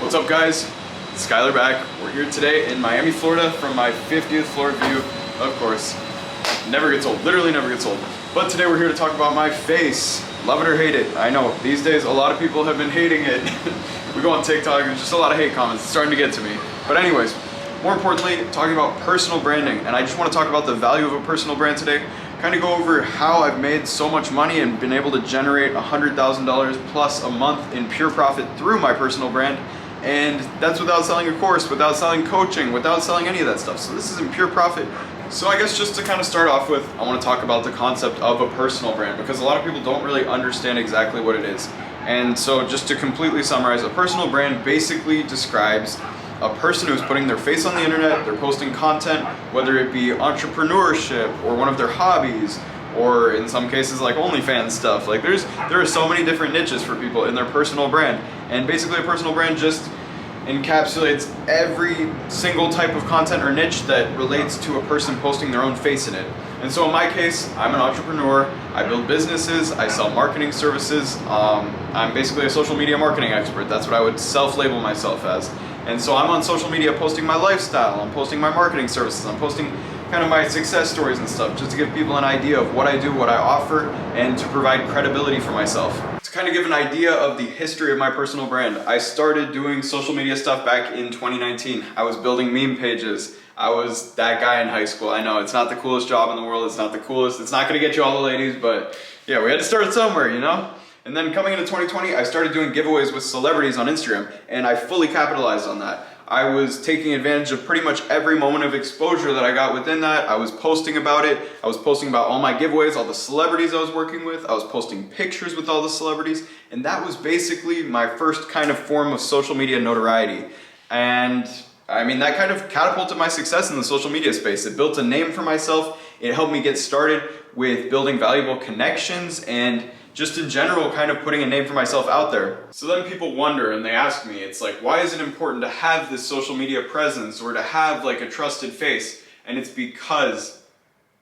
What's up, guys? Skyler back. We're here today in Miami, Florida from my 50th floor view. Of course, never gets old, literally never gets old. But today we're here to talk about my face. Love it or hate it. I know, these days a lot of people have been hating it. We go on TikTok, there's just a lot of hate comments. It's starting to get to me. But anyways, more importantly, talking about personal branding. And I just want to talk about the value of a personal brand today. Kind of go over how I've made so much money and been able to generate $100,000 plus a month in pure profit through my personal brand. And that's without selling a course, without selling coaching, without selling any of that stuff. So this is in pure profit. So I guess just to kind of start off with, I want to talk about the concept of a personal brand because a lot of people don't really understand exactly what it is. And so just to completely summarize, a personal brand basically describes a person who's putting their face on the internet, they're posting content, whether it be entrepreneurship or one of their hobbies, or in some cases like OnlyFans stuff. Like there are so many different niches for people in their personal brand. And basically a personal brand just encapsulates every single type of content or niche that relates to a person posting their own face in it. And so in my case, I'm an entrepreneur, I build businesses, I sell marketing services, I'm basically a social media marketing expert. That's what I would self-label myself as. And so I'm on social media posting my lifestyle, I'm posting my marketing services, I'm posting kind of my success stories and stuff, just to give people an idea of what I do, what I offer, and to provide credibility for myself. To kind of give an idea of the history of my personal brand, I started doing social media stuff back in 2019. I was building meme pages. I was that guy in high school. I know it's not the coolest job in the world, it's not the coolest, it's not gonna get you all the ladies, but yeah, we had to start somewhere, you know? And then coming into 2020, I started doing giveaways with celebrities on Instagram, and I fully capitalized on that. I was taking advantage of pretty much every moment of exposure that I got within that. I was posting about it. I was posting about all my giveaways, all the celebrities I was working with. I was posting pictures with all the celebrities. And that was basically my first kind of form of social media notoriety. And I mean, that kind of catapulted my success in the social media space. It built a name for myself. It helped me get started with building valuable connections and just in general, kind of putting a name for myself out there. So then people wonder and they ask me, it's like, why is it important to have this social media presence or to have like a trusted face? And it's because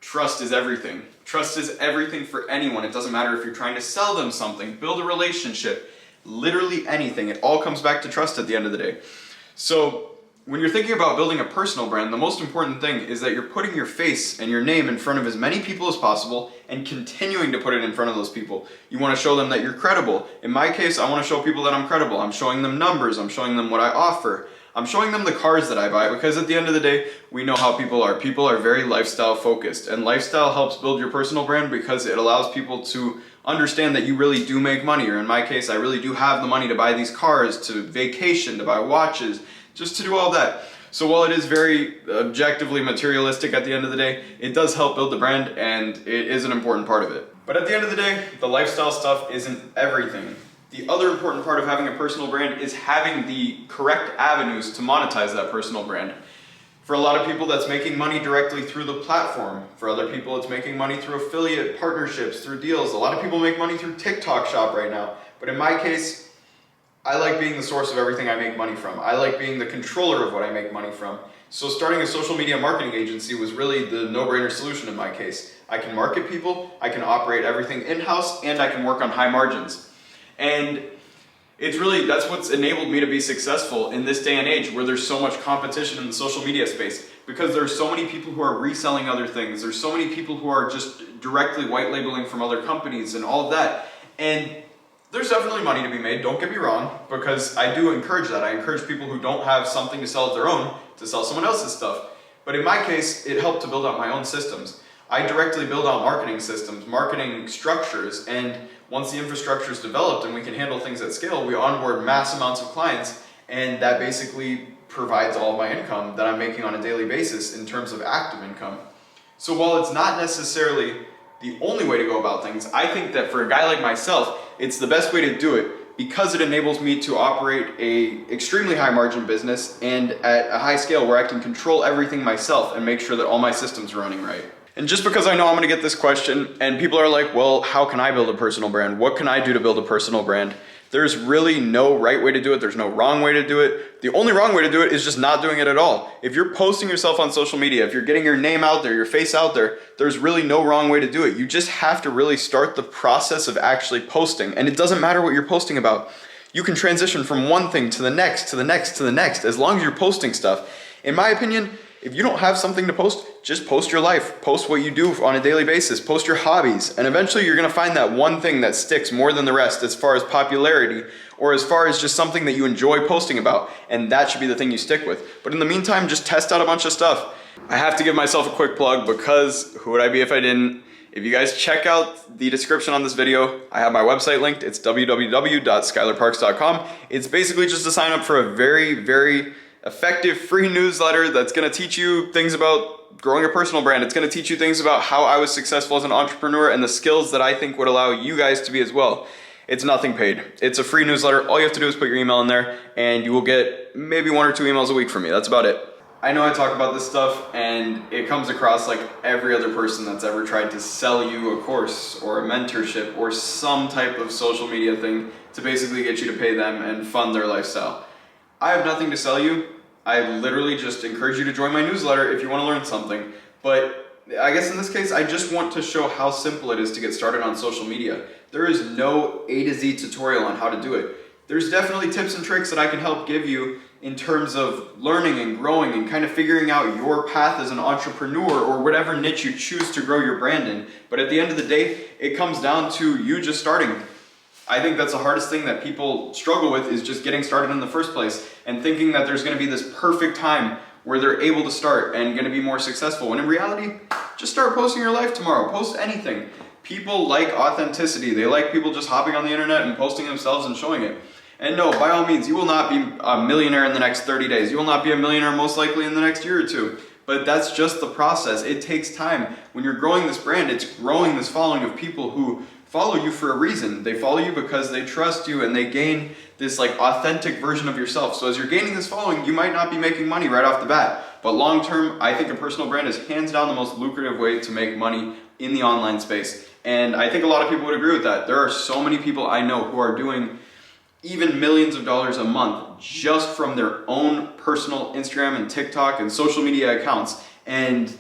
trust is everything. Trust is everything for anyone. It doesn't matter if you're trying to sell them something, build a relationship, literally anything. It all comes back to trust at the end of the day. So when you're thinking about building a personal brand, the most important thing is that you're putting your face and your name in front of as many people as possible and continuing to put it in front of those people. You want to show them that you're credible. In my case, I want to show people that I'm credible. I'm showing them numbers. I'm showing them what I offer. I'm showing them the cars that I buy because at the end of the day, we know how people are. People are very lifestyle focused, and lifestyle helps build your personal brand because it allows people to understand that you really do make money, or in my case, I really do have the money to buy these cars, to vacation, to buy watches, just to do all that. So while it is very objectively materialistic at the end of the day, it does help build the brand and it is an important part of it. But at the end of the day, the lifestyle stuff isn't everything. The other important part of having a personal brand is having the correct avenues to monetize that personal brand. For a lot of people, that's making money directly through the platform. For other people, it's making money through affiliate partnerships, through deals. A lot of people make money through TikTok Shop right now. But in my case, I like being the source of everything I make money from. I like being the controller of what I make money from. So starting a social media marketing agency was really the no-brainer solution in my case. I can market people, I can operate everything in-house, and I can work on high margins. And it's really, that's what's enabled me to be successful in this day and age where there's so much competition in the social media space. Because there's so many people who are reselling other things. There's so many people who are just directly white labeling from other companies and all of that. And there's definitely money to be made, don't get me wrong, because I do encourage that. I encourage people who don't have something to sell of their own to sell someone else's stuff. But in my case, it helped to build out my own systems. I directly build out marketing systems, marketing structures, and once the infrastructure is developed and we can handle things at scale, we onboard mass amounts of clients, and that basically provides all of my income that I'm making on a daily basis in terms of active income. So while it's not necessarily the only way to go about things, I think that for a guy like myself, it's the best way to do it because it enables me to operate a extremely high margin business and at a high scale where I can control everything myself and make sure that all my systems are running right. And just because I know I'm gonna get this question and people are like, well, how can I build a personal brand? What can I do to build a personal brand? There's really no right way to do it. There's no wrong way to do it. The only wrong way to do it is just not doing it at all. If you're posting yourself on social media, if you're getting your name out there, your face out there, there's really no wrong way to do it. You just have to really start the process of actually posting. And it doesn't matter what you're posting about. You can transition from one thing to the next, to the next, to the next, as long as you're posting stuff. In my opinion, if you don't have something to post, just post your life. Post what you do on a daily basis. Post your hobbies. And eventually you're gonna find that one thing that sticks more than the rest as far as popularity, or as far as just something that you enjoy posting about. And that should be the thing you stick with. But in the meantime, just test out a bunch of stuff. I have to give myself a quick plug because who would I be if I didn't? If you guys check out the description on this video, I have my website linked. It's www.skylerparks.com. It's basically just to sign up for a very effective free newsletter that's gonna teach you things about growing a personal brand. It's gonna teach you things about how I was successful as an entrepreneur and the skills that I think would allow you guys to be as well. It's nothing paid. It's a free newsletter. All you have to do is put your email in there and you will get maybe 1 or 2 emails a week from me. That's about it. I know I talk about this stuff and it comes across like every other person that's ever tried to sell you a course or a mentorship or some type of social media thing to basically get you to pay them and fund their lifestyle. I have nothing to sell you. I literally just encourage you to join my newsletter if you want to learn something. But I guess in this case, I just want to show how simple it is to get started on social media. There is no A to Z tutorial on how to do it. There's definitely tips and tricks that I can help give you in terms of learning and growing and kind of figuring out your path as an entrepreneur or whatever niche you choose to grow your brand in. But at the end of the day, it comes down to you just starting. I think that's the hardest thing that people struggle with is just getting started in the first place and thinking that there's gonna be this perfect time where they're able to start and gonna be more successful. When in reality, just start posting your life tomorrow. Post anything. People like authenticity. They like people just hopping on the internet and posting themselves and showing it. And no, by all means, you will not be a millionaire in the next 30 days. You will not be a millionaire most likely in the next year or 2. But that's just the process. It takes time. When you're growing this brand, it's growing this following of people who follow you for a reason. They follow you because they trust you and they gain this like authentic version of yourself. So as you're gaining this following, you might not be making money right off the bat. But long term, I think a personal brand is hands down the most lucrative way to make money in the online space. And I think a lot of people would agree with that. There are so many people I know who are doing even millions of dollars a month just from their own personal Instagram and TikTok and social media accounts. And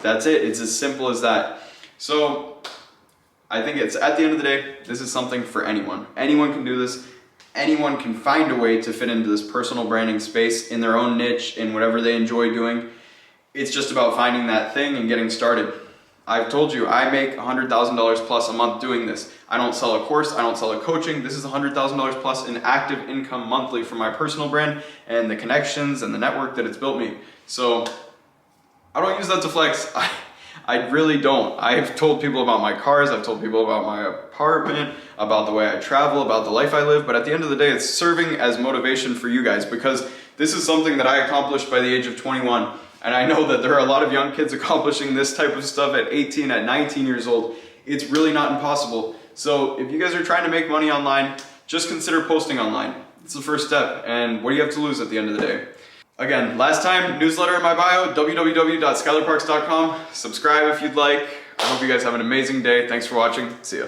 that's it. It's as simple as that. So I think it's at the end of the day, this is something for anyone. Anyone can do this. Anyone can find a way to fit into this personal branding space in their own niche, in whatever they enjoy doing. It's just about finding that thing and getting started. I've told you, I make $100,000 plus a month doing this. I don't sell a course, I don't sell a coaching. This is $100,000 plus in active income monthly for my personal brand and the connections and the network that it's built me. So I don't use that to flex. I really don't. I've told people about my cars, I've told people about my apartment, about the way I travel, about the life I live, but at the end of the day, it's serving as motivation for you guys because this is something that I accomplished by the age of 21. And I know that there are a lot of young kids accomplishing this type of stuff at 18, at 19 years old. It's really not impossible. So if you guys are trying to make money online, just consider posting online. It's the first step. And what do you have to lose at the end of the day? Again, last time, newsletter in my bio, www.skylerparks.com. Subscribe if you'd like. I hope you guys have an amazing day. Thanks for watching. See ya.